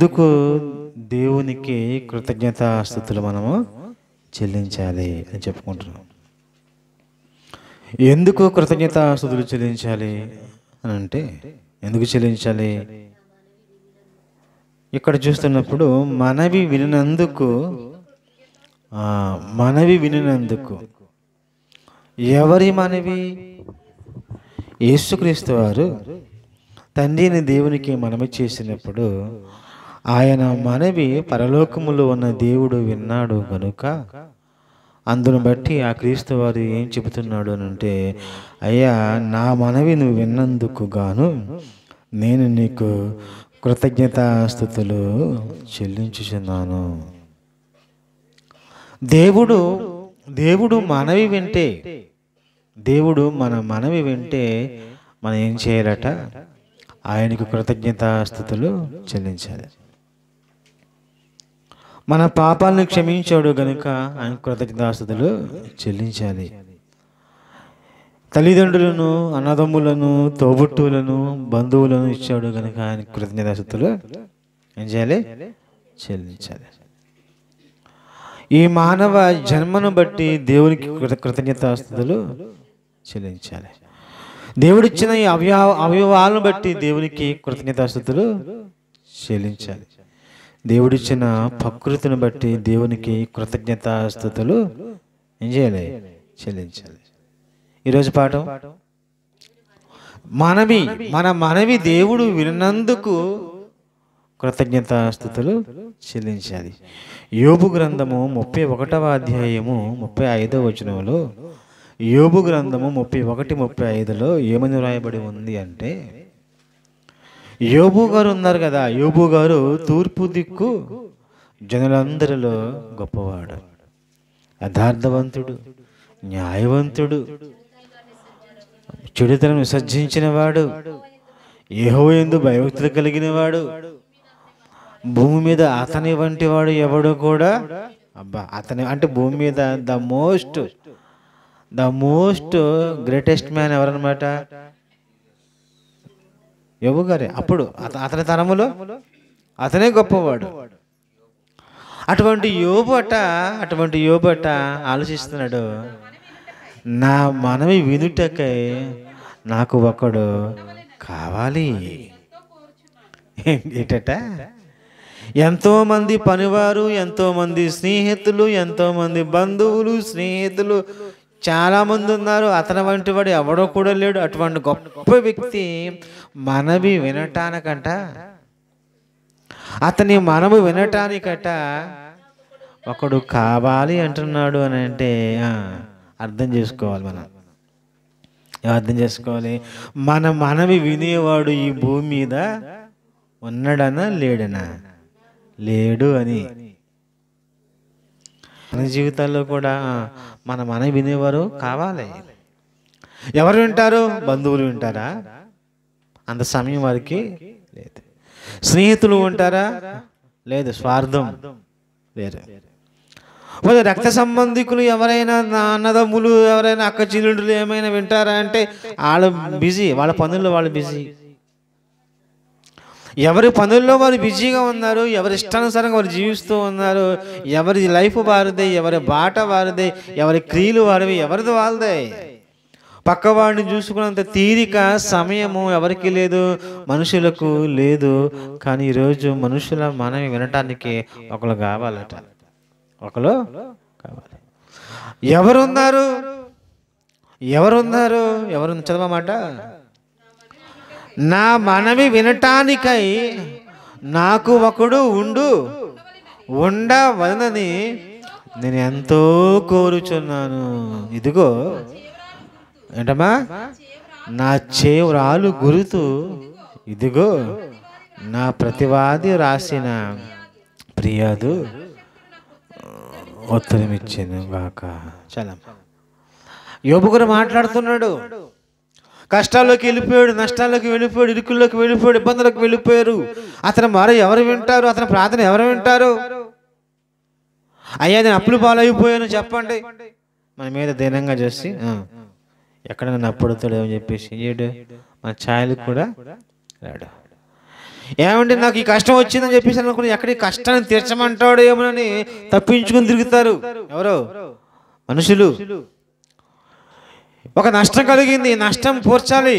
ఎందుకు దేవునికి కృతజ్ఞతాస్తుతులు మనము చెల్లించాలి అని చెప్పుకుంటున్నాం. ఎందుకు కృతజ్ఞతాస్తుతులు చెల్లించాలి అని అంటే, ఎందుకు చెల్లించాలి? ఇక్కడ చూస్తున్నప్పుడు మనవి వినినందుకు ఎవరి మనవి? యేసుక్రీస్తు వారు తండ్రిని దేవునికి మనవి చేసినప్పుడు ఆయన మనవి పరలోకములో ఉన్న దేవుడు విన్నాడు గనుక అందును బట్టి ఆ క్రీస్తు వారు ఏం చెబుతున్నాడు అని అంటే, అయ్యా, నా మనవి నువ్వు విన్నందుకు గాను నేను నీకు కృతజ్ఞతాస్తుతులు చెల్లించుచున్నాను. దేవుడు మనవి వింటే, దేవుడు మన మనవి వింటే మనం ఏం చేయాలట? ఆయనకు కృతజ్ఞతాస్తుతులు చెల్లించాలి. మన పాపాలను క్షమించాడు గనుక ఆయన కృతజ్ఞతాస్తుతులు చెల్లించాలి. తల్లిదండ్రులను, అన్నదమ్ములను, తోబుట్టువులను, బంధువులను ఇచ్చాడు గనుక ఆయన కృతజ్ఞతాస్తుతులు ఏం చేయాలి? చెల్లించాలి. ఈ మానవ జన్మను బట్టి దేవునికి కృతజ్ఞతాస్తుతులు చెల్లించాలి. దేవుడిచ్చిన ఈ అవయవాలను బట్టి దేవునికి కృతజ్ఞతాస్తుతులు చెల్లించాలి. దేవుడిచ్చిన ప్రకృతిని బట్టి దేవునికి కృతజ్ఞతాస్తుతులు ఏం చేయాలి? చెల్లించాలి. ఈరోజు పాఠం మన మనవి దేవుడు విన్నందుకు కృతజ్ఞతాస్తుతులు చెల్లించాలి. యోబు గ్రంథము 31వ అధ్యాయము 35వ వచనంలో, యోబు గ్రంథము 31-35లో ఏమని రాయబడి ఉంది అంటే, యోబు గారు ఉన్నారు కదా, యోబు గారు తూర్పు దిక్కు జనులందరిలో గొప్పవాడు, యథార్థవంతుడు, న్యాయవంతుడు, చెడుతనం విసర్జించిన వాడు, యెహోవా యందు భయభక్తులు కలిగిన వాడు, భూమి మీద అతని వంటి వాడు ఎవడు కూడా, అతని అంటే భూమి మీద ద మోస్ట్ గ్రేటెస్ట్ మ్యాన్ ఎవరన్నమాట? యోబు గారే. అప్పుడు అతని తరములో అతనే గొప్పవాడు. అటువంటి యోబట ఆలోచిస్తున్నాడు, నా మనవి వినుటకై నాకు ఒకడు కావాలి. ఏంటట? ఎంతోమంది పనివారు, ఎంతోమంది స్నేహితులు, ఎంతోమంది బంధువులు, స్నేహితులు చాలామంది ఉన్నారు. అతని వంటి వాడు ఎవడో కూడా లేడు. అటువంటి గొప్ప వ్యక్తి మనవి వినటానికంట, అతని మనవి వినటానికట ఒకడు కావాలి అంటున్నాడు అని అంటే అర్థం చేసుకోవాలి. అర్థం చేసుకోవాలి, మన మనవి వినేవాడు ఈ భూమి మీద ఉన్నాడనా లేడనా? లేడు అని. మన జీవితాల్లో కూడా మన మనవి వినేవారు కావాలి. ఎవరు వింటారు? బంధువులు వింటారా? అంత సమయం వారికి లేదు. స్నేహితులు ఉంటారా? లేదు, స్వార్థం వేరు. రక్త సంబంధికులు ఎవరైనా, అన్నదమ్ములు ఎవరైనా, అక్క చెల్లెళ్ళు ఏమైనా వింటారా అంటే వాళ్ళు బిజీ, వాళ్ళ పనుల్లో వాళ్ళు బిజీ. ఎవరి పనుల్లో వారు బిజీగా ఉన్నారు, ఎవరి ఇష్టానుసారంగా వారు జీవిస్తూ ఉన్నారు. ఎవరి లైఫ్ వారిదే, ఎవరి బాట వారిదే, ఎవరి క్రియలు వారివి, ఎవరిది వాళ్ళదే. పక్కవాడిని చూసుకున్నంత తీరిక, సమయము ఎవరికి లేదు, మనుషులకు లేదు. కానీ ఈరోజు మనుషుల మనవి వినటానికి ఒకరు కావాలట, ఒకరు కావాలి. ఎవరున్నారు? చదవమాట. నా మనవి వినటానికై నాకు ఒకడు ఉండవలనని నేను ఎంతో కోరుచున్నాను. ఇదిగో ఏంటమ్మా? నా చేవ్రాలు గురుతు, ఇదిగో నా ప్రతివాది రాసిన ఫిర్యాదు ఉత్తరమిచ్చాను గాక. చాలా యోబు గారు మాట్లాడుతున్నాడు. కష్టాల్లోకి వెళ్ళిపోయాడు, నష్టాల్లోకి వెళ్ళిపోయాడు, ఇరుకుల్లోకి వెళ్ళిపోయాడు, ఇబ్బందులకు వెళ్ళిపోయారు. అతను ఎవరు వింటారు? అతని ప్రార్థన ఎవరు వింటారు? అయ్యా, నేను అప్పులు పాలైపోయాను చెప్పండి. మన మీద దీనంగా చేసి ఎక్కడ నన్ను అప్పుడుతాడు అని చెప్పేసి ఏడు మన ఛాయలకు కూడా రాడు. ఏమంటే నాకు ఈ కష్టం వచ్చిందని చెప్పేసి అనుకుని ఎక్కడ ఈ కష్టాన్ని తీర్చమంటాడు ఏమోనని తప్పించుకుని తిరుగుతారు ఎవరో మనుషులు. ఒక నష్టం కలిగింది, నష్టం పూడ్చాలి,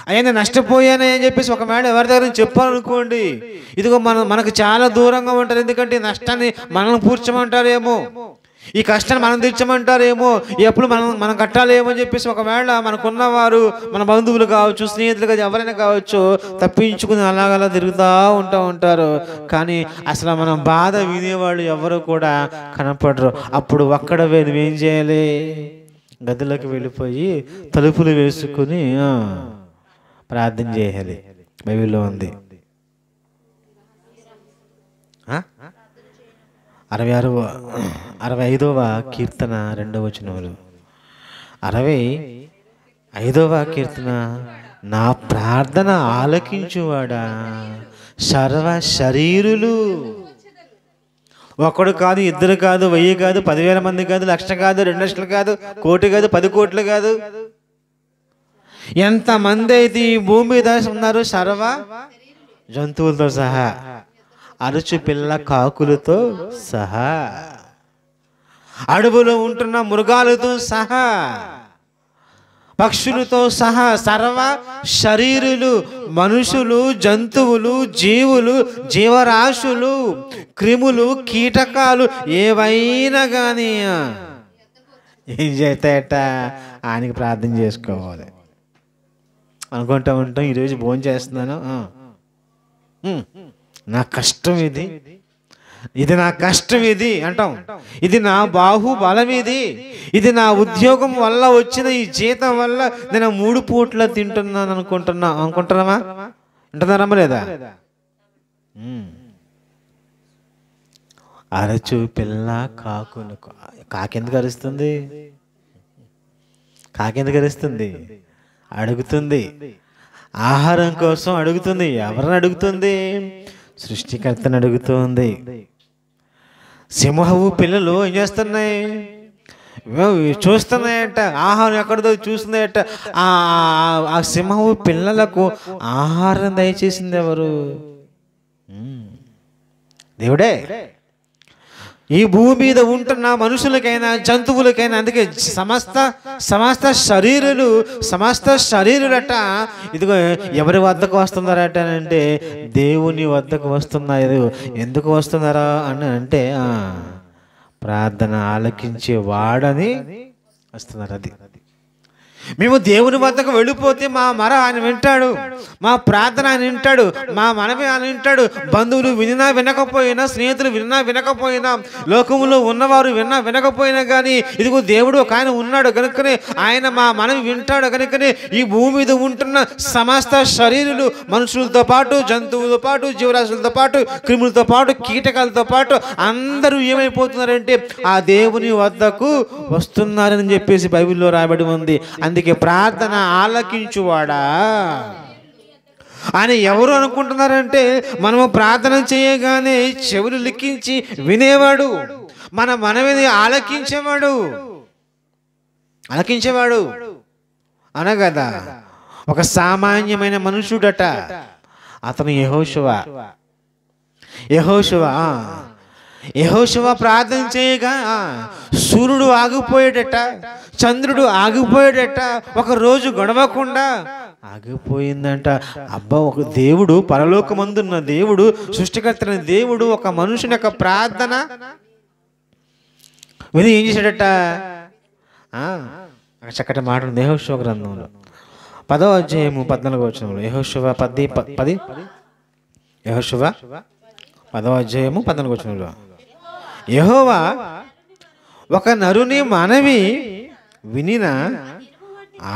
అయ్యా నష్టపోయానే అని చెప్పేసి ఒకవేళ ఎవరి దగ్గర చెప్పాలనుకోండి, ఇదిగో మనకు చాలా దూరంగా ఉంటారు. ఎందుకంటే ఈ నష్టాన్ని మనల్ని పూడ్చమంటారేమో, ఈ కష్టాన్ని మనం తీర్చమంటారేమో, ఎప్పుడు మనం కట్టాలేమో అని చెప్పేసి ఒకవేళ మనకున్నవారు మన బంధువులు కావచ్చు, స్నేహితులు కావచ్చు, ఎవరైనా కావచ్చు, తప్పించుకుని అలాగలా తిరుగుతూ ఉంటారు. కానీ అసలు మనం బాధ వినేవాళ్ళు ఎవరు కూడా కనపడరు. అప్పుడు ఒక్కడవే నువ్వేం చేయాలి? గదిలోకి వెళ్ళిపోయి తలుపులు వేసుకుని ప్రార్థన చేయాలి. బైబిల్లో ఉంది. 65వ కీర్తన 2వ వచనములు. 65వ కీర్తన, నా ప్రార్థన ఆలకించువాడా సర్వ శరీరులు. ఒకడు కాదు, ఇద్దరు కాదు, 1000 కాదు, 10,000 మంది కాదు, 1,00,000 కాదు, 2 లక్షలు కాదు, 1 కోటి కాదు, 10 కోట్లు కాదు, ఎంతమంది అయితే ఈ భూమి మీద ఉన్నారు, సర్వ జంతువులతో సహా, అరుచు పిల్ల కాకులతో సహా, అడవులో ఉంటున్న మృగాలతో సహా, పక్షులతో సహా, సర్వ శరీరులు, మనుషులు, జంతువులు, జీవులు, జీవరాశులు, క్రిములు, కీటకాలు ఏవైనా కానీ ఏం చేస్తాయట? ఆయనకి ప్రార్థన చేసుకోవాలి అనుకుంటూ ఉంటాం. ఈరోజు భోజనం చేస్తున్నాను, నా కష్టం ఇది, ఇది నా కష్టం ఇది అంటాం, ఇది నా బాహుబలం, ఇది నా ఉద్యోగం వల్ల వచ్చిన ఈ జీతం వల్ల నేను 3 పూట్ల తింటున్నాను అనుకుంటున్నామా? అంటున్నారమ్మా లేదా? అరచు పిల్ల కాకులు. కాకెందుకు అరుస్తుంది? కాకెందుకు అరుస్తుంది? అడుగుతుంది, ఆహారం కోసం అడుగుతుంది. ఎవరిని అడుగుతుంది? సృష్టికర్తను అడుగుతుంది. సింహపు పిల్లలు ఏం చేస్తున్నాయి? చూస్తున్నాయట, ఆహారం ఎక్కడిదో చూస్తున్నాయట. ఆ సింహపు పిల్లలకు ఆహారం దయచేసింది ఎవరు? దేవుడే. ఈ భూమి మీద ఉంటున్న మనుషులకైనా జంతువులకైనా, అందుకే సమస్త శరీరులట ఇదిగో ఎవరి వద్దకు వస్తున్నారట అంటే దేవుని వద్దకు వస్తున్నారు. ఎందుకు వస్తున్నారా అని అంటే ప్రార్థన ఆలకించే వాడని వస్తున్నారు. అది మేము దేవుని వద్దకు వెళ్ళిపోతే మా మర ఆయన వింటాడు, మా ప్రార్థన ఆయన వింటాడు, మా మనవి ఆయన వింటాడు. బంధువులు వినినా వినకపోయినా, స్నేహితులు విన్నా వినకపోయినా, లోకములో ఉన్నవారు వినకపోయినా కానీ ఇదిగో దేవుడు ఒక ఆయన ఉన్నాడు కనుకనే ఆయన మా మనవి వింటాడు. కనుకనే ఈ భూమి మీద ఉంటున్న సమస్త శరీరులు, మనుషులతో పాటు, జంతువులతో పాటు, జీవరాశులతో పాటు, క్రిములతో పాటు, కీటకాలతో పాటు అందరూ ఏమైపోతున్నారంటే ఆ దేవుని వద్దకు వస్తున్నారని చెప్పేసి బైబిల్లో రాయబడి ఉంది. అందుకే ప్రార్థన ఆలకించువాడా అని ఎవరు అనుకుంటున్నారంటే మనము ప్రార్థన చేయగానే చెవులు లిక్కించి వినేవాడు, మన మనవిని ఆలకించేవాడు అనగదా. ఒక సామాన్యమైన మనుషుడట, అతను యెహోషువ ప్రార్థన చేయగా సూర్యుడు ఆగిపోయాడట, చంద్రుడు ఆగిపోయాడట, ఒక రోజు గడవకుండా ఆగిపోయిందంట. అబ్బా, ఒక దేవుడు, పరలోకమందున్న దేవుడు, సృష్టికర్తన దేవుడు ఒక మనుషుని యొక్క ప్రార్థన విని ఏం చేశాడట? చక్కటి మాట ఉంది యెహోషువ గ్రంథంలో 10వ అధ్యాయము 14వ వచనంలో. యెహోషువ 10వ అధ్యాయము 14వ వచనంలో, యెహోవా ఒక నరుని మనవి వినిన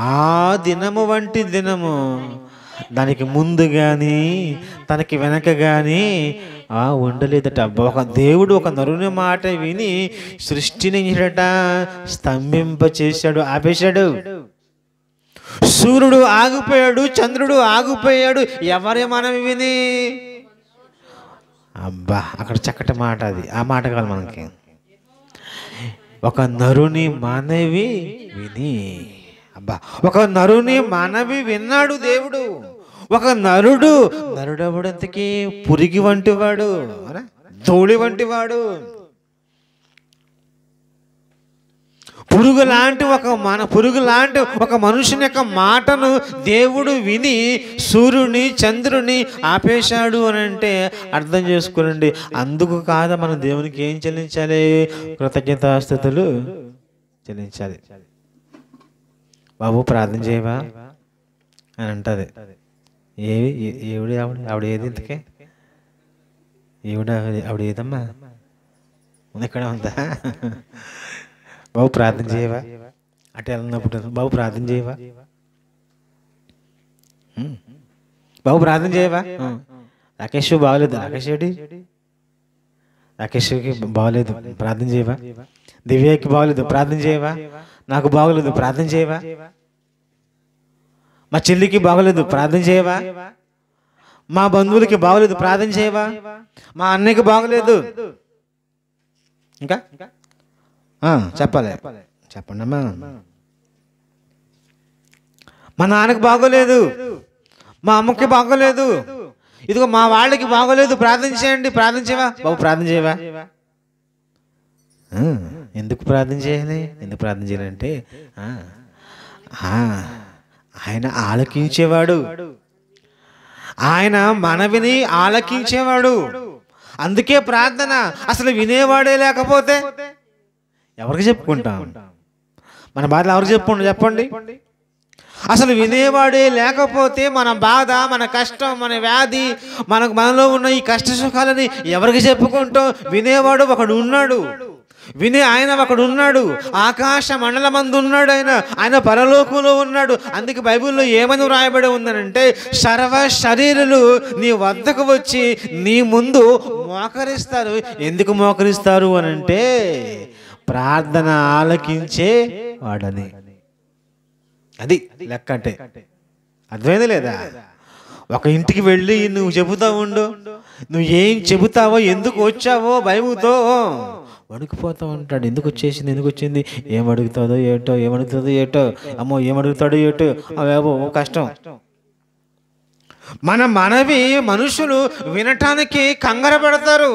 ఆ దినము వంటి దినము దానికి ముందు కానీ తనకి వెనక కానీ ఉండలేదట. ఒక దేవుడు ఒక నరుని మాట విని సృష్టిని స్తంభింప చేశాడు, ఆపేశాడు. సూర్యుడు ఆగిపోయాడు, చంద్రుడు ఆగిపోయాడు. ఎవరి మనవి విని? అబ్బా, అక్కడ చక్కటి మాట అది. ఆ మాట కాదు మనకి. ఒక నరుని మనవి విని, అబ్బా, ఒక నరుని మనవి విన్నాడు దేవుడు. ఒక నరుడెవడంతకీ పురిగి వంటివాడు, ధూళి వంటివాడు. పురుగు లాంటి ఒక మనుషుని యొక్క మాటను దేవుడు విని సూర్యుని చంద్రుని ఆపేశాడు అని అంటే అర్థం చేసుకోనండి. అందుకు కాదా మనం దేవునికి ఏం చెల్లించాలి? కృతజ్ఞతాస్తుతులు చెల్లించాలి. బాబు ప్రార్థన చేయవా అని అంటది. ఆవిడ ఏది ఇంతకే? ఆవిడ ఏదమ్మా? ఇక్కడ ఉందా? బాబు ప్రార్థన చేయవా? అటు వెళ్ళినప్పుడు బాబు ప్రార్థన చేయవా? బాబు ప్రార్థన చేయవా? రాకేష్ బాగలేదు. రాకేష్కి బాగలేదు, ప్రార్థన చేయవా? దివ్యకి బాగలేదు, ప్రార్థన చేయవా? నాకు బాగలేదు, ప్రార్థన చేయవా? మా చెల్లికి బాగలేదు, ప్రార్థన చేయవా? మా బంధువులకి బాగలేదు, ప్రార్థన చేయవా? మా అన్నయ్యకి బాగలేదు. ఇంకా చెప్పాలి, చెప్పండి అమ్మా. మా నాన్నకి బాగోలేదు, మా అమ్మకి బాగోలేదు, ఇదిగో మా వాళ్ళకి బాగోలేదు, ప్రార్థన చేయండి. ప్రార్థన చేయవా? బాబు ప్రార్థన చేయవా? ఎందుకు ప్రార్థన చేయాలి? ఎందుకు ప్రార్థన చేయాలంటే ఆయన ఆలకించేవాడు, ఆయన మనవిని ఆలకించేవాడు. అందుకే ప్రార్థన. అసలు వినేవాడే లేకపోతే ఎవరికి చెప్పుకుంటాం? మన బాధలు ఎవరికి చెప్పండి? అసలు వినేవాడే లేకపోతే మన బాధ, మన కష్టం, మన వ్యాధి, మనలో ఉన్న ఈ కష్ట సుఖాలని ఎవరికి చెప్పుకుంటాం? వినేవాడు ఒకడు ఉన్నాడు, ఆయన ఒకడు ఉన్నాడు. ఆకాశ మండలమందు ఉన్నాడు ఆయన పరలోకంలో ఉన్నాడు. అందుకే బైబిల్లో ఏమని వ్రాయబడి ఉందనంటే, సర్వ శరీరులు నీ వద్దకు వచ్చి నీ ముందు మోకరిస్తారు. ఎందుకు మోకరిస్తారు అనంటే ప్రార్థన ఆలకించే వాడని. అది లెక్క అంటే. అర్థమైంది లేదా? ఒక ఇంటికి వెళ్ళి నువ్వు చెబుతా ఉండు, నువ్వు ఏం చెబుతావో, ఎందుకు వచ్చావో భయముతో వణికిపోతూ ఉంటాడు. ఎందుకు వచ్చింది, ఏం అడుగుతుందో ఏటో, అమ్మో ఏం అడుగుతాడో ఏటో, అవేవో కష్టం. మన మనవి మనుషులు వినటానికి కంగారు పడతారు.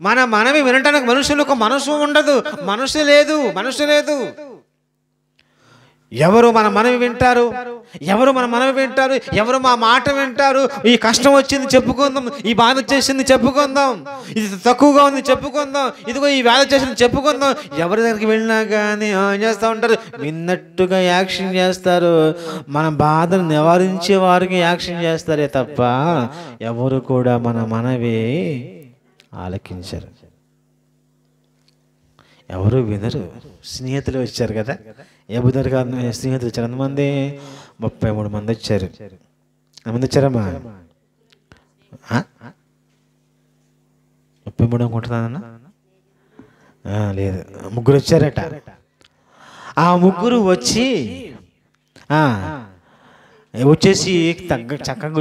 మన మనవి వినటానికి మనుషులకు మనసు ఉండదు, మనసు లేదు. ఎవరు మన మనవి వింటారు? ఎవరు మా మాట వింటారు? ఈ కష్టం వచ్చింది చెప్పుకుందాం, ఈ బాధ వచ్చేసింది చెప్పుకుందాం, ఇది తక్కువగా ఉంది చెప్పుకుందాం, ఇదిగో ఈ వ్యాధి వచ్చేసింది చెప్పుకుందాం. ఎవరి దగ్గరికి వెళ్ళినా కానీ ఏం చేస్తూ ఉంటారు? విన్నట్టుగా యాక్షన్ చేస్తారు. మన బాధను నివారించే వారికి యాక్షన్ చేస్తారే తప్ప ఎవరు కూడా మన మనవి ఆలకించరు, ఎవరు వినరు. స్నేహితులు వచ్చారు కదా, ఏ బుధవారం కాదు స్నేహితులు వచ్చారు. ఎంతమంది? 33 మంది వచ్చారు. ఎంతమంది వచ్చారమ్మా? 33 అనుకుంటున్నానన్నా? లేదు, 3 వచ్చారట. ఆ 3 వచ్చేసి చక్కగా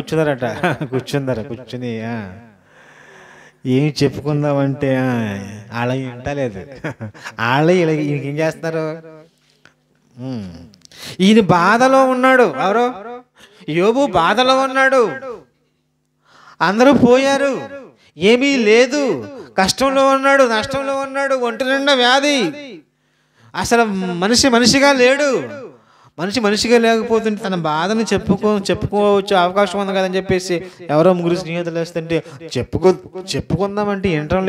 కూర్చుని ఏం చెప్పుకుందామంటే వాళ్ళ వింటలేదు. ఈయనకేం చేస్తున్నారు? ఈయన బాధలో ఉన్నాడు. ఎవరు? యోబు బాధలో ఉన్నాడు. అందరూ పోయారు, ఏమీ లేదు, కష్టంలో ఉన్నాడు, నష్టంలో ఉన్నాడు, ఒంటి నిండా వ్యాధి. అసలు మనిషిగా లేడు. మనిషిగా లేకపోతుంటే తన బాధను చెప్పుకోవచ్చు అవకాశం ఉంది కదని చెప్పేసి ఎవరో 3 స్నేహితులు వేస్తుంటే చెప్పుకుందామంటే వినటం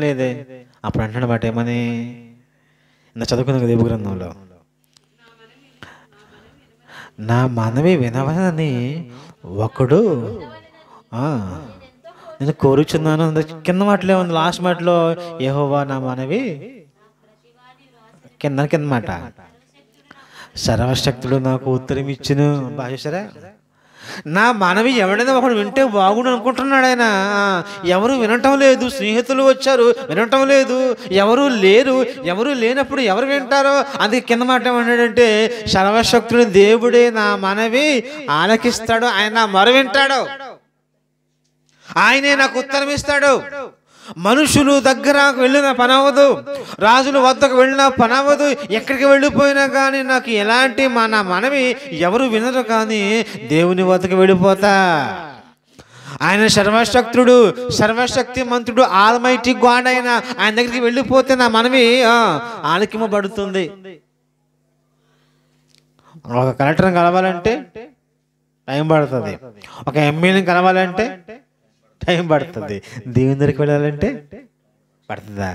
లేదే. అప్పుడు అంటున్నాడు మాట ఏమని? చదువుకుంది దేవు గ్రంథంలో, నా మనవి వినవని ఒకడు నేను కోరుచున్నాను. కింద మాటలే ఉంది, లాస్ట్ మాటలో యెహోవా నా మనవి కింద మాట సర్వశక్తుడు నాకు ఉత్తరం ఇచ్చును. బాగా నా మనవి ఎవడైనా ఒకడు వింటే బాగుండు అనుకుంటున్నాడు ఆయన. ఎవరు వినటం లేదు. స్నేహితులు వచ్చారు, వినటం లేదు. ఎవరు లేనప్పుడు ఎవరు వింటారో? అందుకే కింద మాట ఏమన్నాడంటే, సర్వశక్తుడు దేవుడే నా మనవి ఆలకిస్తాడు, ఆయన నా మొర వింటాడు, ఆయనే నాకు ఉత్తరం ఇస్తాడు. మనుషులు దగ్గర వెళ్ళిన పని అవ్వదు, రాజుల వద్దకు వెళ్ళిన పని అవ్వదు, ఎక్కడికి వెళ్ళిపోయినా కానీ నాకు ఎలాంటి నా మనవి ఎవరు వినరు, కానీ దేవుని వద్దకు వెళ్ళిపోతా. ఆయన సర్వశక్తుడు, సర్వశక్తి మంతుడు, ఆల్మైటీ గాడ్. ఆయన దగ్గరికి వెళ్ళిపోతే నా మనవి ఆలకింపబడుతుంది. ఒక కలెక్టర్ని కలవాలంటే టైం పడుతుంది, ఒక ఎమ్మెల్యేని కలవాలంటే టైం పడుతుంది, దేవుని దగ్గరికి వెళ్ళాలంటే పడుతుందా?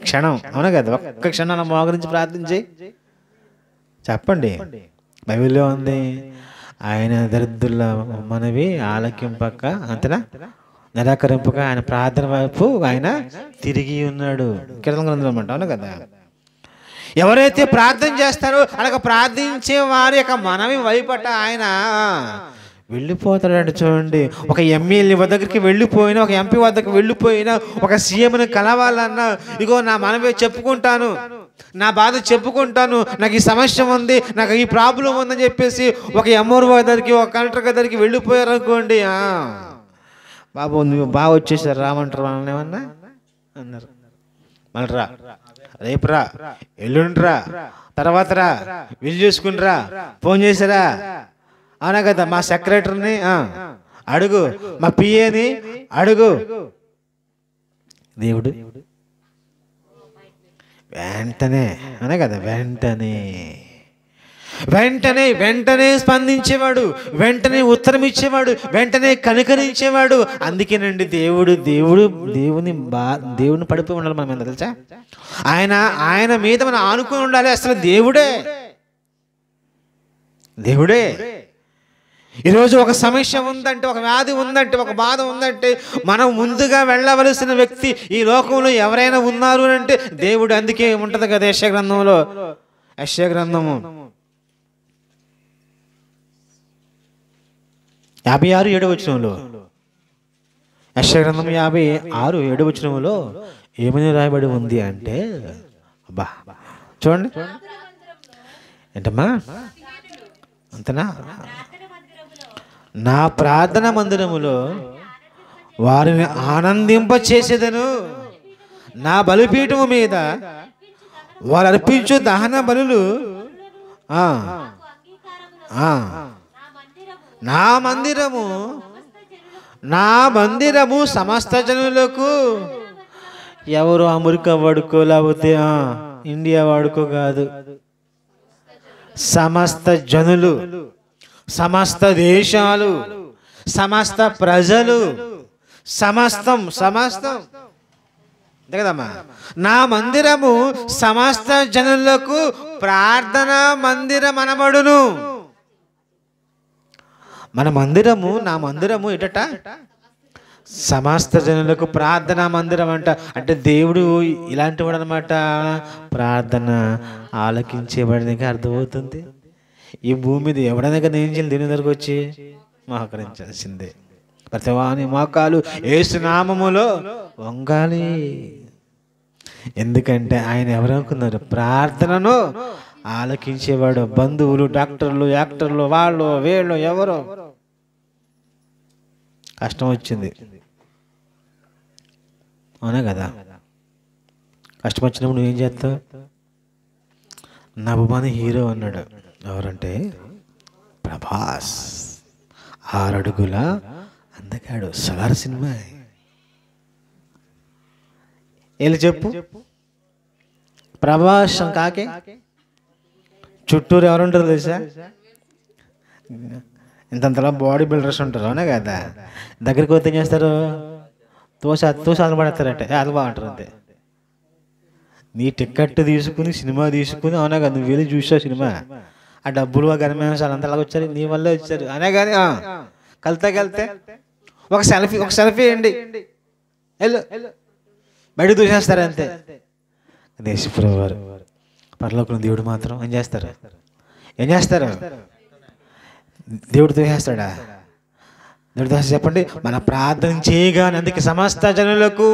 క్షణం. అవునా కదా? ఒక్క క్షణం నా మోకరించి ప్రార్థించి చెప్పండి. బైబిల్లో ఉంది, ఆయన దరిద్రుల మనవి ఆలకింపక, అంతేనా, నిరాకరింపక ఆయన ప్రార్థన వైపు ఆయన తిరిగి ఉన్నాడు. కీర్తన గ్రంథంలో అనమాట. అవును కదా? ఎవరైతే ప్రార్థన చేస్తారో అలాగ ప్రార్థించే వారి యొక్క మనవి వైపట ఆయన వెళ్ళిపోతాడండి. చూడండి, ఒక ఎమ్మెల్యే దగ్గరికి వెళ్ళిపోయినా, ఒక ఎంపీ వద్దకు వెళ్ళిపోయినా, ఒక సీఎంని కలవాలన్నా, ఇగో నా మనవి చెప్పుకుంటాను, నా బాధ చెప్పుకుంటాను, నాకు ఈ సమస్య ఉంది, నాకు ఈ ప్రాబ్లం ఉందని చెప్పేసి ఒక ఎంఆర్ఓ దగ్గరికి, ఒక కలెక్టర్ దగ్గరికి వెళ్ళిపోయారు అనుకోండి, బాబు నువ్వు బాగా వచ్చేసారు రామంటారు, వాళ్ళని ఏమన్నా అన్నారు. మళ్ళీ రా, రేపు రా, ఎల్లుండి రా, తర్వాత రా, వీలు చేసుకుని రా, ఫోన్ చేసారా? అవునా కదా? మా సెక్రటరీని అడుగు, మా పిఏని అడుగు. దేవుడు వెంటనే, అనే కదా, వెంటనే వెంటనే వెంటనే స్పందించేవాడు, వెంటనే ఉత్తరం ఇచ్చేవాడు, వెంటనే కనికరించేవాడు. అందుకేనండి దేవుని పడిపోయి ఉండాలి మనం ఎంత తెలుసా? ఆయన మీద మనం ఆనుకుని ఉండాలి. అసలు దేవుడే. ఈరోజు ఒక సమస్య ఉందంటే, ఒక వ్యాధి ఉందంటే, ఒక బాధ ఉందంటే, మనం ముందుగా వెళ్ళవలసిన వ్యక్తి ఈ లోకంలో ఎవరైనా ఉన్నారు అంటే దేవుడు. అందుకే ఉంటది కదా యెషయా గ్రంథంలో, యెషయా గ్రంథము 56:7 వచనంలో, యెషయా గ్రంథం 56:7 వచనంలో ఏమని రాయబడి ఉంది అంటే, అబ్బా చూడండి, ఏంటమ్మా అంతనా, నా ప్రార్థన మందిరములో వారిని ఆనందింప చేసేదను, నా బలిపీఠము మీద వారు అర్పించు దహన బలులు నా మందిరము సమస్త జనులకు. ఎవరు అమెరికా వాడుకో, లేకపోతే ఇండియా వాడుకో కాదు, సమస్త జనులు, సమస్త దేశాలు, సమస్త ప్రజలు, సమస్తం కదమ్మా. నా మందిరము సమస్త జనులకు ప్రార్థనా మందిరం అనబడును. మన మందిరము, నా మందిరము ఎటట సమస్త జనులకు ప్రార్థనా మందిరం అంట. అంటే దేవుడు ఇలాంటి వాడు అనమాట, ప్రార్థన ఆలకించేవాడికి అర్థమవుతుంది. ఈ భూమి మీద ఎవడైనా కానీ ఏం చేయాలి? దేవుని దగ్గరకు వచ్చి మోకరించాల్సిందే. ప్రతివాని మోకాలు యేసు నామములో వంగాలి. ఎందుకంటే ఆయన ఎవరనుకున్నారు? ప్రార్థనను ఆలకించేవాడు. బంధువులు, డాక్టర్లు, యాక్టర్లు, వాళ్ళు వీళ్ళు ఎవరో, కష్టం వచ్చింది, అవునా కదా? కష్టం వచ్చినప్పుడు నువ్వేం చేస్తావు? నా అభిమాని హీరో అన్నాడు. ఎవరంటే ప్రభాస్. 6 అడుగుల అందగాడు, సలార్ సినిమా. వెళ్ళి చెప్పు, ప్రభాస్ కాకే చుట్టూరు ఎవరుంటారు తెలుసా? ఇంతంతలా బాడీ బిల్డర్స్ ఉంటారు, అవునా కదా? దగ్గరికి పోతే ఏం చేస్తారు? తోసాలు పడతారంటే అది బాగుంటారు అంతే. నీ టికెట్ తీసుకుని సినిమా తీసుకుని, అవునా కదా, నువ్వు వెళ్ళి చూసావు సినిమా, ఆ డబ్బులు ఆ గణమేసాలు అంతా అలాగ వచ్చారు, నీ వల్లే వచ్చారు అనే కానీ కలితే ఒక సెల్ఫీ వేయండి, వెళ్ళు బయట దూసేస్తారు అంతే. దేశపురం వారు పరలోకంలో దేవుడు మాత్రం ఏం చేస్తారు? దేవుడు దూసేస్తాడా? దేవుడు దూసేసి చెప్పండి, మన ప్రార్థన చేయగానే, అందుకే సమస్త జనులకు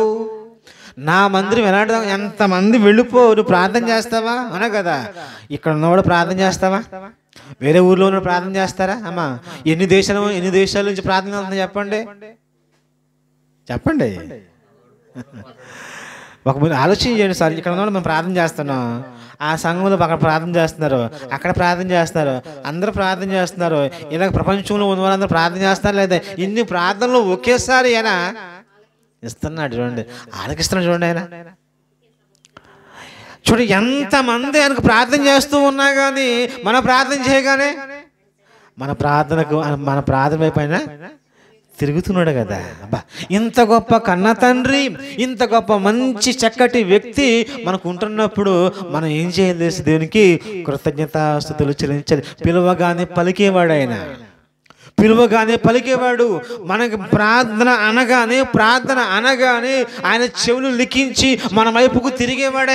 నా మందిరం ఎలాంటి, ఎంతమంది వెళ్ళిపో, నువ్వు ప్రార్థన చేస్తావా? అనా కదా? ఇక్కడ ఉన్నవాడు ప్రార్థన చేస్తావా? వేరే ఊర్లో ఉన్న ప్రార్థన చేస్తారా? అమ్మా, ఎన్ని దేశాల నుంచి ప్రార్థన ఉంటుందో చెప్పండి. ఒక మీరు ఆలోచన చేయండి సార్. ఇక్కడ ఉన్న మేము ప్రార్థన చేస్తున్నాం, ఆ సంఘంలో అక్కడ ప్రార్థన చేస్తున్నారు, అక్కడ ప్రార్థన చేస్తున్నారు, అందరూ ప్రార్థన చేస్తున్నారు, ఇలా ప్రపంచంలో ఉన్న వాళ్ళందరూ ప్రార్థన చేస్తున్నారు. లేదా ఇన్ని ప్రార్థనలు ఒకేసారి ఆయన ఇస్తున్నాడు చూడండి, ఆలకిస్తున్నాడు చూడండి. ఆయన చూడు ఎంతమంది ఆయనకు ప్రార్థన చేస్తూ ఉన్నా కానీ మనం ప్రార్థన చేయగానే మన ప్రార్థన వైపు ఆయన తిరుగుతున్నాడు కదా. అబ్బా, ఇంత గొప్ప కన్న తండ్రి, ఇంత గొప్ప మంచి చక్కటి వ్యక్తి మనకు ఉంటున్నప్పుడు మనం ఏం చేయాలి తెలిసి దేవునికి కృతజ్ఞతాస్తుతులు చెల్లించాలి. పిలువగానే పలికేవాడు ఆయన, పిలువగానే పలికేవాడు. మనకి ప్రార్థన అనగానే ఆయన చెవులు లిఖించి మన వైపుకు తిరిగేవాడు.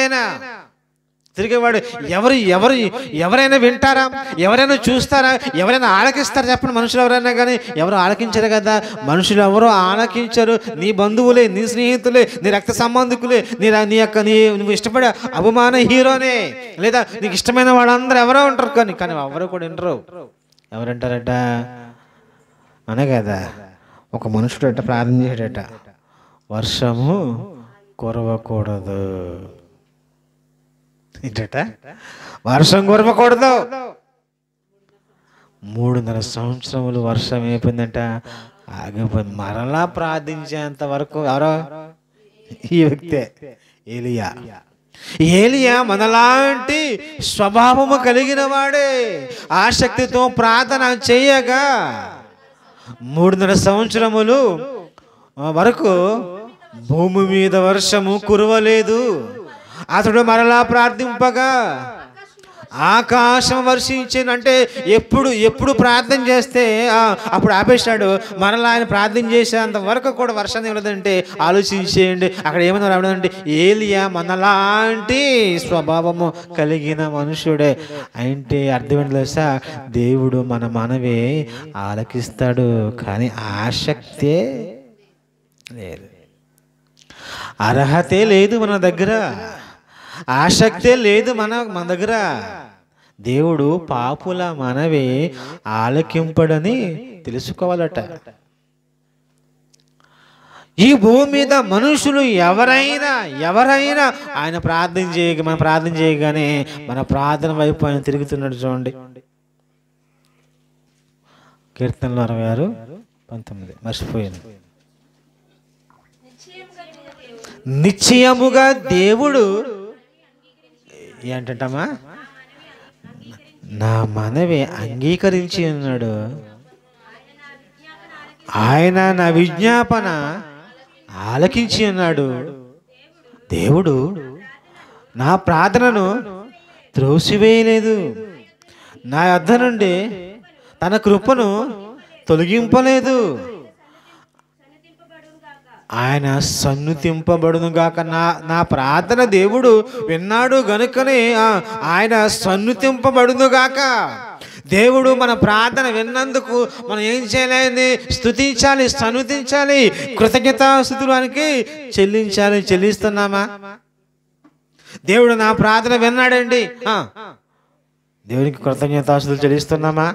ఎవరైనా వింటారా? ఎవరైనా చూస్తారా? ఎవరైనా ఆలకిస్తారా? చెప్పండి. మనుషులు ఎవరైనా కానీ ఎవరు ఆలకించరు కదా. మనుషులు ఎవరో ఆలకించరు. నీ బంధువులే, నీ స్నేహితులే, నీ రక్త సంబంధికులే, నువ్వు ఇష్టపడే అభిమాన హీరోనే, లేదా నీకు ఇష్టమైన వాళ్ళందరూ ఎవరో ఉంటారు. కానీ ఎవరు కూడా వినరు. ఎవరంటారట అనే కదా. ఒక మనుషుడట ప్రార్థన చేయడట, వర్షము కురవకూడదు. ఏంటట? వర్షం కురవకూడదు. 3.5 సంవత్సరములు వర్షం అయిపోయిందంట, ఆగిపోయింది. మరలా ప్రార్థించేంత వరకు ఎవరో ఈ వ్యక్తే ఏలియా మనలాంటి స్వభావము కలిగిన వాడే. ఆసక్తితో ప్రార్థన చేయగా 3.5 సంవత్సరములు వరకు భూమి మీద వర్షము కురవలేదు. అతడు మరలా ప్రార్థింపగా ఆకాశం వర్షించింది. అంటే ఎప్పుడు ప్రార్థన చేస్తే అప్పుడు ఆపేశాడు. మరలా ఆయన ప్రార్థన చేసేంత వరకు కూడా వర్షం ఇవ్వలేదంటే ఆలోచించేయండి. అక్కడ ఏమన్నా రావడంటే ఏలియా మనలాంటి స్వభావము కలిగిన మనుషుడే. అంటే అర్థం ఏంటి తెలుసా? దేవుడు మన మనవే ఆలకిస్తాడు, కానీ ఆసక్తే లేదు, అర్హతే లేదు మన దగ్గర, ఆసక్తే లేదు మన దగ్గర. దేవుడు పాపుల మనవే ఆలకింపడని తెలుసుకోవాలట. ఈ భూమి మీద మనుషులు ఎవరైనా ఆయన మనం ప్రార్థన చేయగానే మన ప్రార్థన వైపు ఆయన తిరుగుతున్నాడు. చూడండి, కీర్తనలు 66:19 మర్చిపోయాను. నిశ్చయముగా దేవుడు ఏంటంటమ్మా, నా మనవి అంగీకరించి ఉన్నాడు, ఆయన నా విజ్ఞాపన ఆలకించి ఉన్నాడు. దేవుడు నా ప్రార్థనను త్రోసివేయలేదు, నా యొద్ద నుండి తన కృపను తొలగింపలేదు. ఆయన సన్నుతింపబడును గాక. నా ప్రార్థన దేవుడు విన్నాడు గనుకనే ఆయన సన్నుతింపబడును గాక. దేవుడు మన ప్రార్థన విన్నందుకు మనం ఏం చేయాలి? స్తుతించాలి, సన్నుతించాలి, కృతజ్ఞతాస్తుతులకి చెల్లిస్తున్నామా? దేవుడు నా ప్రార్థన విన్నాడండి, దేవునికి కృతజ్ఞతాస్తుతులు చెల్లిస్తున్నామా?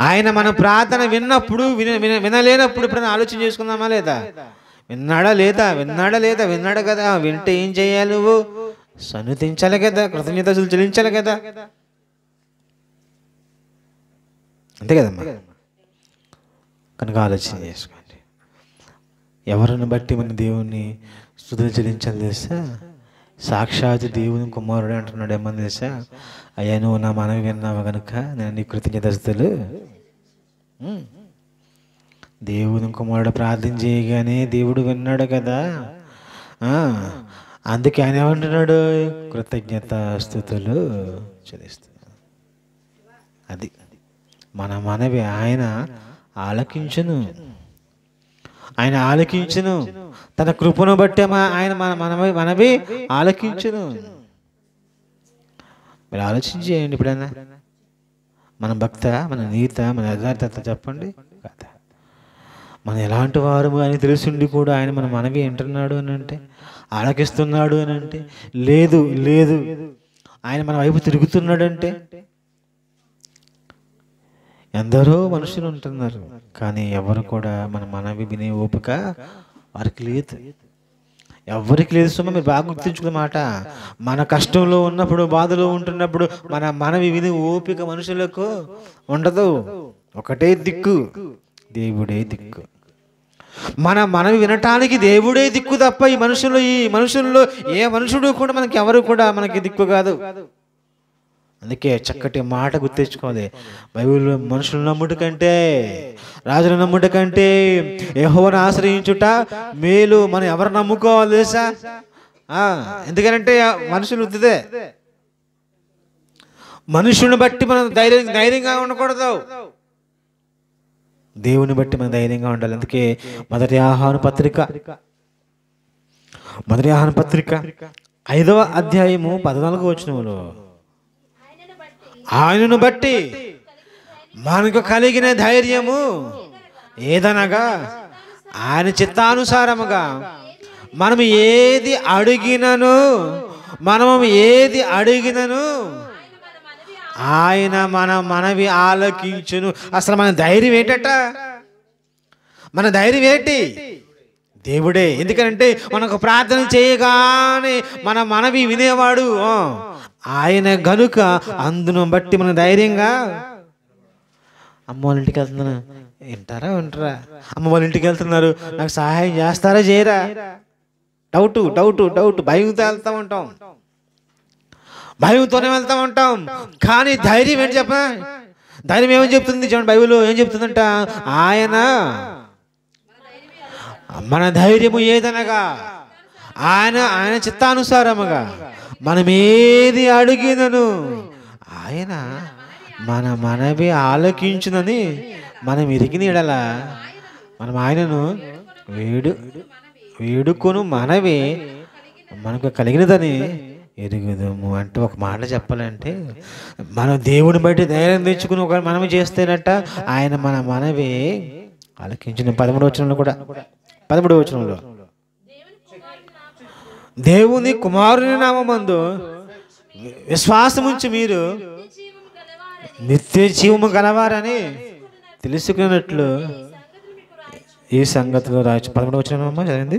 ఆయన మన ప్రార్థన విన్నప్పుడు వినలేనప్పుడు ఇప్పుడు ఆలోచన చేసుకుందామా లేదా? విన్నాడా లేదా? విన్నాడు కదా. వింటే ఏం చేయాలి? నువ్వు సన్నుతించాలి కదా, కృతజ్ఞతలు చెల్లించాలి కదా. అంతే కదమ్మా. కనుక ఆలోచన చేసుకోండి. ఎవరిని బట్టి మన దేవుణ్ణి స్తుతులు చెల్లించాలి తెలుసా? సాక్షాత్ దేవుని కుమారుడు అంటున్నాడు. ఏమని తెలుసా? అయ్యా, నువ్వు నా మనవి విన్నావు కనుక నేను నీ కృతజ్ఞతలు. దేవుని కుమారుడు ప్రార్థన చేయగానే దేవుడు విన్నాడు కదా. అందుకే ఆయన ఏమంటున్నాడు? కృతజ్ఞతాస్తుతులు చెల్లిస్తున్నాడు. అది మన మనవి ఆయన ఆలకించును, తన కృపను బట్టి ఆయన మనవి ఆలకించును. మీరు ఆలోచించేయండి. ఇప్పుడైనా మన భక్త, మన నీత, మన యథార్థత చెప్పండి కదా. మనం ఎలాంటి వారు అని తెలుసుండి కూడా ఆయన మన మనవి వింటున్నాడు అని అంటే, ఆలకిస్తున్నాడు అని అంటే, లేదు ఆయన మన వైపు తిరుగుతున్నాడంటే. ఎందరో మనుషులు ఉంటున్నారు, కానీ ఎవరు కూడా మన మనవి వినే ఓపిక వారికి లేదు. ఎవరికి లేదు సుమా, మీరు బాగా గుర్తుంచుకున్న మాట. మన కష్టంలో ఉన్నప్పుడు, బాధలో ఉంటున్నప్పుడు మనవి విని ఓపిక మనుషులకు ఉండదు. ఒకటే దిక్కు, దేవుడే దిక్కు. మనవి వినటానికి దేవుడే దిక్కు తప్ప ఈ మనుషుల్లో ఏ మనుషుడు కూడా మనకి ఎవరు కూడా మనకి దిక్కు కాదు. అందుకే చక్కటి మాట గుర్తించుకోవాలి. బైబిల్లో మనుషులు నమ్ముట కంటే, రాజులు నమ్ముట కంటే యెహోవాను ఆశ్రయించుట మేలు. మనం ఎవరు నమ్ముకోవాలి తెలుసా? ఎందుకంటే మనుషులు ఉద్దిదే. మనుషుని బట్టి మనం ధైర్యంగా ఉండకూడదు, దేవుని బట్టి మనం ధైర్యంగా ఉండాలి. అందుకే మొదటి ఆహ్వాన పత్రిక 5వ అధ్యాయము 14వ వచనములో, ఆయనను బట్టి మనకు కలిగిన ధైర్యము ఏదనగా ఆయన చిత్తానుసారముగా మనము ఏది అడిగినను ఆయన మన మనవి ఆలకించును. అసలు మన ధైర్యం ఏంటట? మన ధైర్యం ఏంటి? దేవుడే. ఎందుకంటే మనకు ప్రార్థన చేయగానే మన మనవి వినేవాడు ఆయన గనుక, అందును బట్టి మన ధైర్యంగా. అమ్మ వాళ్ళ ఇంటికి వెళ్తున్నా, వింటారా? అమ్మ వాళ్ళ ఇంటికి వెళ్తున్నారు, నాకు సహాయం చేస్తారా చేయరా? డౌట్ భయంతో వెళ్తూ ఉంటాం, భయంతోనే వెళ్తూ ఉంటాం. కానీ ధైర్యం ఏంటి చెప్ప? ధైర్యం ఏమని చెప్తుంది చూడండి, బైబిల్లో ఏం చెప్తుందంట? మన ధైర్యము ఏదనగా ఆయన చిత్తానుసారముగా మనం ఏది అడిగినను ఆయన మన మనవి ఆలకించునని మనం ఎరిగిన ఎడల మనం ఆయనను వేడుకొను మనవి మనకు కలిగినదని ఎరుగుదము. అంటే ఒక మాట చెప్పాలంటే, మనం దేవుని బట్టి ధైర్యం తెచ్చుకుని ఒక మనవి చేస్తేనట ఆయన మన మనవి ఆలకించిన. 13వ వచనంలో కూడా, 13వ వచనంలో, దేవుని కుమారుని నామమందు విశ్వాసముంచి మీరు నిత్య జీవము గలవారని తెలుసుకున్నట్లు ఈ సంగతిలో రాయచ్చు. 11వ వచనం చదివింది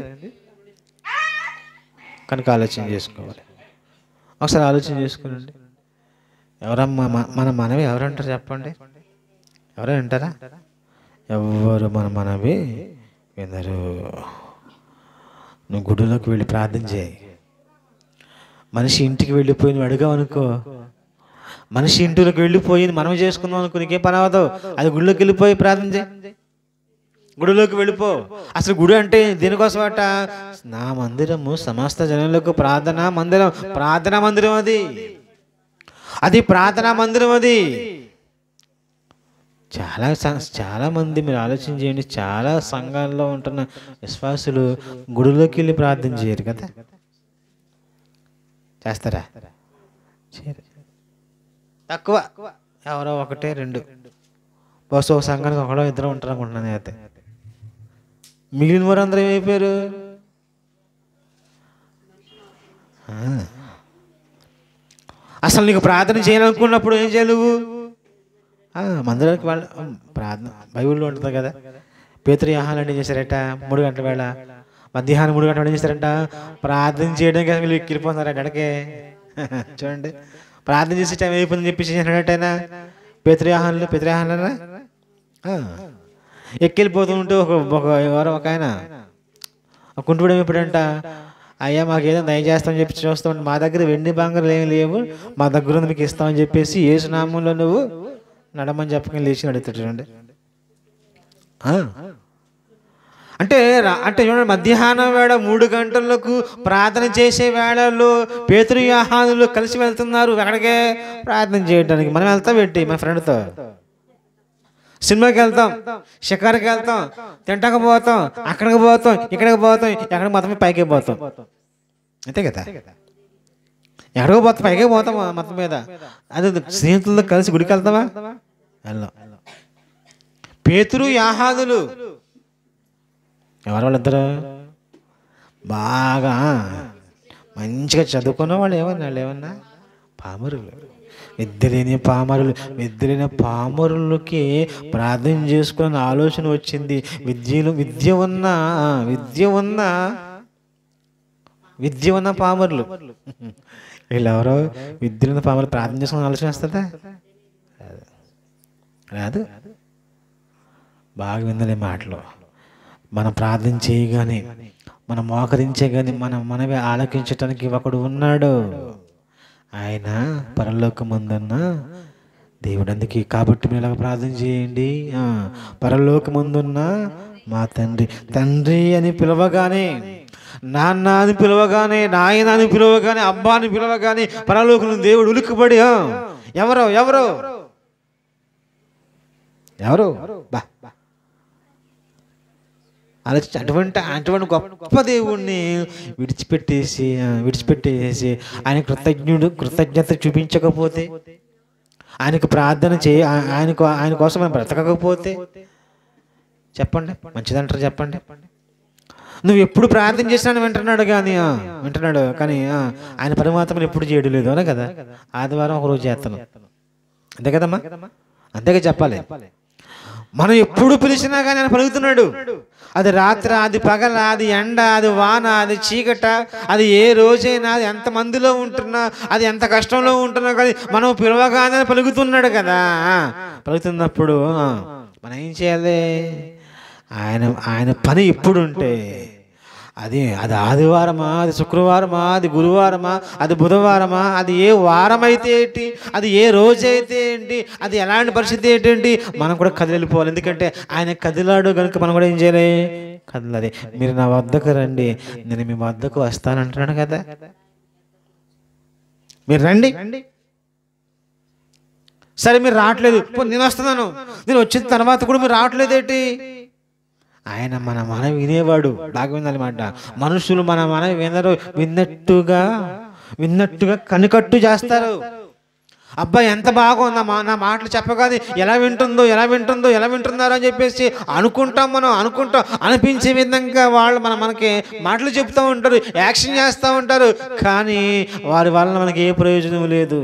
కనుక ఆలోచన చేసుకోవాలి. ఒకసారి ఆలోచన చేసుకోనండి. ఎవరమ్మా మన మనవి ఎవరంటారు చెప్పండి? ఎవరైనా వింటారా? ఎవరు మన మనవి వినరు. నువ్వు గుడిలోకి వెళ్ళి ప్రార్థన చేయి. మనిషి ఇంటికి వెళ్ళిపోయి నువ్వు అడిగావనుకో, మనిషి ఇంటిలోకి వెళ్ళిపోయి మనం చేసుకుందాం అనుకో, నీకేం పని అవ్వదు. అది గుడిలోకి వెళ్ళిపోయి ప్రార్థన చేయి, గుడిలోకి వెళ్ళిపో. అసలు గుడి అంటే దీనికోసం అట, నా మందిరము సమస్త జనులకు ప్రార్థనా మందిరం అది ప్రార్థనా మందిరం. అది చాలా మంది, మీరు ఆలోచన చేయండి, చాలా సంఘాల్లో ఉంటున్న విశ్వాసులు గుడిలోకి వెళ్ళి ప్రార్థన చేయరు కదా. చేస్తారా? తక్కువ, ఎవరో 1, 2 బస్సు ఒక సంఘానికి 1, 2 ఉంటారు అనుకుంటున్నాను. అయితే మిగిలిన వారు అందరూ ఏమైపోయారు? అసలు నీకు ప్రార్థన చేయాలనుకున్నప్పుడు ఏం చేయాలి నువ్వు? మందిరానికి వాళ్ళ ప్రార్థన బైబిల్లో ఉంటుంది కదా. పేతురు యోహాను ఏం చేశారట? 3 గంటల వేళ, మధ్యాహ్నం 3 గంటల వేళ ఏం చేశారంట? ప్రార్థన చేయడానికి వీళ్ళు ఎక్కిరిపోతున్నారట ఎడకే. చూడండి, ప్రార్థన చేసే టైం అయిపోయిందని చెప్పేసి చేసినట్టయినా పేతురు యోహానులనా ఎక్కిపోతూ ఉంటూ ఒక ఆయన కుంటుడు ఎప్పుడంట, అయ్యా మాకు ఏదో దయ చేస్తామని చెప్పి చూస్తూ ఉంటే, మా దగ్గర వెండి బంగారాలు ఏమి లేవు, మా దగ్గర మీకు ఇస్తామని చెప్పేసి యేసు నామంలో నువ్వు నడమని చెప్పకని లేచి అడుగుతాడు. చూడండి, అంటే చూడండి, మధ్యాహ్నం వేళ 3 గంటలకు ప్రార్థన చేసే వేళల్లో పేతురు యోహానులు కలిసి వెళ్తున్నారు ఎక్కడికే? ప్రార్థన చేయడానికి. మనం వెళ్తాం ఏంటి? మన ఫ్రెండ్తో సినిమాకి వెళ్తాం, షికారుకి వెళ్తాం, తింటాక పోతాం, అక్కడికి పోతాం, ఇక్కడికి పోతాం, ఎక్కడికి మొత్తం పైకి పోతాం, అంతే కదా. ఎక్కడికి పోతాం, పైకే పోతాం మొత్తం మీద. అదే స్నేహితులతో కలిసి గుడికి వెళ్తావా? వెళ్ళాం. పేతురు యోహానులు ఎవరు? వాళ్ళిద్దరు బాగా మంచిగా చదువుకున్న వాళ్ళు. ఏమన్నా పామరులు, విద్య లేని పామరులకి ప్రార్థన చేసుకున్న ఆలోచన వచ్చింది. విద్య ఉన్న పామరులు వీళ్ళెవరో విద్య లేని పామరులు ప్రార్థన చేసుకుని ఆలోచన వస్తుందా? రాదు. బాగా విందలే మాటలు. మనం ప్రార్థన చేయగానే, మనం మోకరించగానే మనమే ఆలకించటానికి ఒకడు ఉన్నాడు. ఆయన పరలోకమందున్న దేవుడు. అందుకే కాబట్టి మీరు ఇలాగ ప్రార్థన చేయండి. పరలోకమందున్న మా తండ్రి అని పిలవగానే, నాన్న అని పిలవగానే, నాయన అని పిలవగానే, అబ్బా అని పిలవగానే పరలోకం దేవుడు ఉలిక్కిపడి ఎవరు బా ఆలోచించి అటువంటి గొప్ప దేవుణ్ణి విడిచిపెట్టేసి ఆయన కృతజ్ఞత చూపించకపోతే, ఆయనకు ప్రార్థన ఆయన కోసం మనం బ్రతకకపోతే చెప్పండి, మంచిదంటారు చెప్పండి? నువ్వు ఎప్పుడు ప్రార్థన చేసినా వింటున్నాడు కానీ ఆయన పరమాత్మను ఎప్పుడు చేయడం లేదు అనే కదా. ఆదివారం ఒకరోజు చేస్తాను, అంతే కదమ్మా, అంతేగా చెప్పాలి. మనం ఎప్పుడు పిలిచినా కానీ ఆయన పలుకుతున్నాడు. అది రాత్రి, అది పగల, అది ఎండ, అది వాన, అది చీకట, అది ఏ రోజైనా, అది ఎంత మందిలో ఉంటున్నా, అది ఎంత కష్టంలో ఉంటున్నా కానీ మనం పిలవగానే పలుకుతున్నాడు కదా. పలుకుతున్నప్పుడు మనం ఏం చేయాలి? ఆయన పని ఎప్పుడు ఉంటే అది ఆదివారమా, అది శుక్రవారమా, అది గురువారమా, అది బుధవారమా, అది ఏ వారం అయితే ఏంటి, అది ఏ రోజైతే ఏంటి, అది ఎలాంటి పరిస్థితి ఏంటి, మనం కూడా కదిలిపోవాలి. ఎందుకంటే ఆయన కదిలాడు కనుక మనం కూడా ఏం చేయాలి? కదలాలి. మీరు నా వద్దకు రండి, నేను మీ వద్దకు వస్తానంటున్నాను కదా. మీరు రండి. సరే మీరు రావట్లేదు, నేను వస్తున్నాను. నేను వచ్చిన తర్వాత కూడా మీరు రావట్లేదేంటి? ఆయన మన వినేవాడు. బాగా వినాలన్నమాట. మనుషులు మన వినరు, విన్నట్టుగా కనికట్టు చేస్తారు. అబ్బాయి ఎంత బాగుందా నా మాటలు చెప్పగానే ఎలా వింటున్నారో అని చెప్పేసి మనం అనుకుంటాం. అనిపించే విధంగా వాళ్ళు మనకి మాటలు చెప్తూ ఉంటారు, యాక్షన్ చేస్తూ ఉంటారు. కానీ వారి వలన మనకి ఏ ప్రయోజనం లేదు.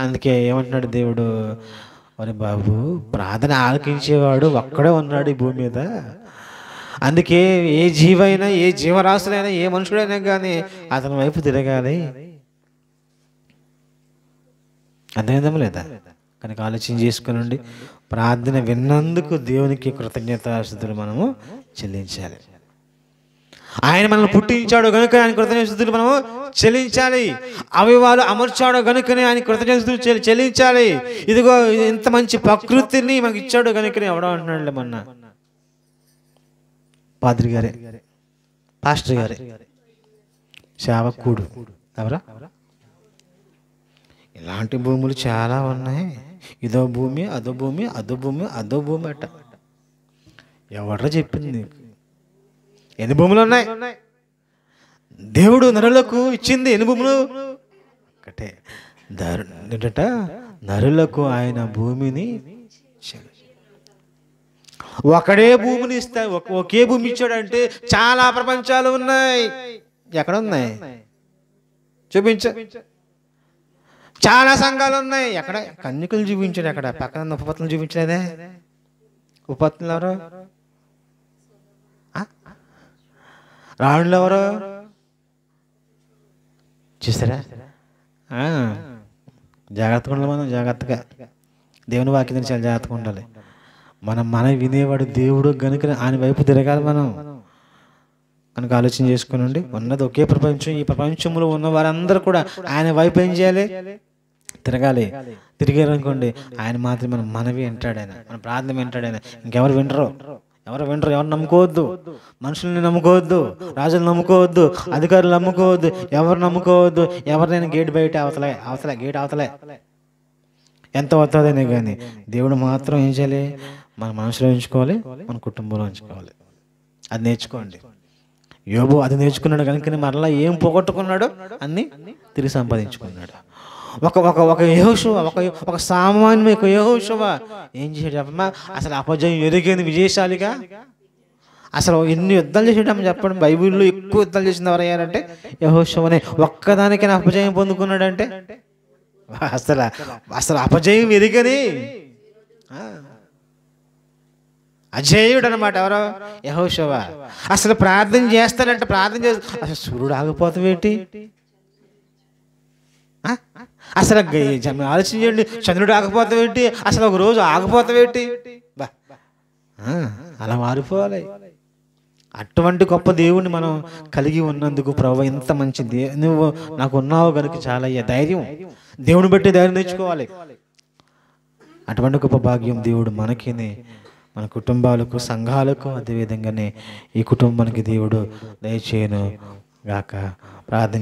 అందుకే ఏమంటున్నాడు దేవుడు? మరి బాబు, ప్రార్థన ఆలకించేవాడు ఒక్కడే ఉన్నాడు ఈ భూమి మీద. అందుకే ఏ జీవైనా, ఏ జీవరాశులైనా, ఏ మనుషుడైనా కానీ అతని వైపు తిరగాలి. అర్థమైందా లేదా? కనుక ఆలోచన చేసుకునండి. ప్రార్థన విన్నందుకు దేవునికి కృతజ్ఞతాస్తుతులు మనము చెల్లించాలి. ఆయన మనల్ని పుట్టించాడు కనుక ఆయన కృతజ్ఞతాస్తుతులు మనము చెల్లించాలి. అవయవాలు అమర్చాడు కనుకనే ఆయన కృతజ్ఞతాస్తుతులు చెల్లించాలి. ఇదిగో ఇంత మంచి ప్రకృతిని మనకి ఇచ్చాడు కనుకనే ఎవడో అంటున్నాడులే మొన్న పాస్టర్ గారే సేవకుడు ఎవరా? ఇలాంటి భూములు చాలా ఉన్నాయి. ఇదో భూమి, అదో భూమి, అదో భూమి, అదో భూమి అట. ఎవడ్రా చెప్పింది? ఎన్ని భూములు ఉన్నాయి? దేవుడు నరులకు ఇచ్చింది ఎన్ని భూములు? ఒకటే. నరులకు ఆయన భూమిని ఒకడే భూమిని ఇస్తాడు. ఒకే భూమి ఇచ్చాడంటే చాలా ప్రపంచాలు ఉన్నాయి. ఎక్కడ ఉన్నాయి చూపించ. చాలా సంఘాలు ఉన్నాయి. ఎక్కడ? కన్యకులు చూపించాడు. ఎక్కడ? పక్కన ఉపపత్తులు చూపించలేదే. ఉపపత్తులు ఎవరు? రాణులు ఎవరు చూసారా? జాగ్రత్తగా ఉండాలి. మనం జాగ్రత్తగా దేవుని వాక్యం చాలా జాగ్రత్తగా ఉండాలి. మన వినేవాడు దేవుడు కనుక ఆయన వైపు తిరగాలి మనం. కనుక ఆలోచన చేసుకునండి. ఉన్నది ఒకే ప్రపంచం. ఈ ప్రపంచంలో ఉన్న వారందరూ కూడా ఆయన వైపు ఏం చేయాలి? తిరగాలి. తిరిగారనుకోండి ఆయన మాత్రం మనవి వింటాడు. ఆయన మన ప్రార్థన వింటాడు. ఆయన ఇంకెవరు వినరు. ఎవరు నమ్ముకోవద్దు. మనుషుల్ని నమ్ముకోవద్దు, రాజులు నమ్ముకోవద్దు, అధికారులు నమ్ముకోవద్దు, ఎవరు నమ్ముకోవద్దు. ఎవరినైనా గేట్ బయట అవతలే గేట్ అవతలే ఎంత అవుతుందనే కానీ దేవుడు మాత్రం ఏం చేయాలి? మన మనసులో ఉంచుకోవాలి, మన కుటుంబంలో ఉంచుకోవాలి. అది నేర్చుకోండి. యోబు అది నేర్చుకున్నాడు కనుక మరలా ఏం పోగొట్టుకున్నాడు అన్ని తిరిగి సంపాదించుకున్నాడు. ఒక యెహోషువ, ఒక సామాన్య యెహోషువ ఏం చేశాడు చెప్పమ్మా? అసలు అపజయం ఎరిగేది విజయశాలిగా. అసలు ఎన్ని యుద్ధాలు చేసాడమ్మా చెప్పండి. బైబిల్లో ఎక్కువ యుద్ధాలు చేసింది ఎవరయ్యారంటే యెహోషువనే. ఒక్కదానికైనా అపజయం పొందుకున్నాడంటే అసలు అసలు అపజయం ఎరుగని అజేయుడు అనమాట. ఎవరో యెహోషువ. అసలు ప్రార్థన చేస్తానంటే ప్రార్థన చేస్తా, అసలు సూర్యుడు ఆగిపోతావేంటి? అసలు ఆలోచించండి, చంద్రుడు ఆగిపోతావేంటి? అసలు ఒక రోజు ఆగిపోతావేంటి? బా అలా మారిపోవాలి. అటువంటి గొప్ప దేవుణ్ణి మనం కలిగి ఉన్నందుకు ప్రభువా ఎంత మంచి నువ్వు నాకు ఉన్నావు కనుక చాలా ధైర్యం, దేవుని బట్టి ధైర్యం తెచ్చుకోవాలి. అటువంటి గొప్ప భాగ్యం దేవుడు మనకిని, మన కుటుంబాలకు, సంఘాలకు, అదేవిధంగానే ఈ కుటుంబానికి దేవుడు దయచేయను గాక. ప్రార్థన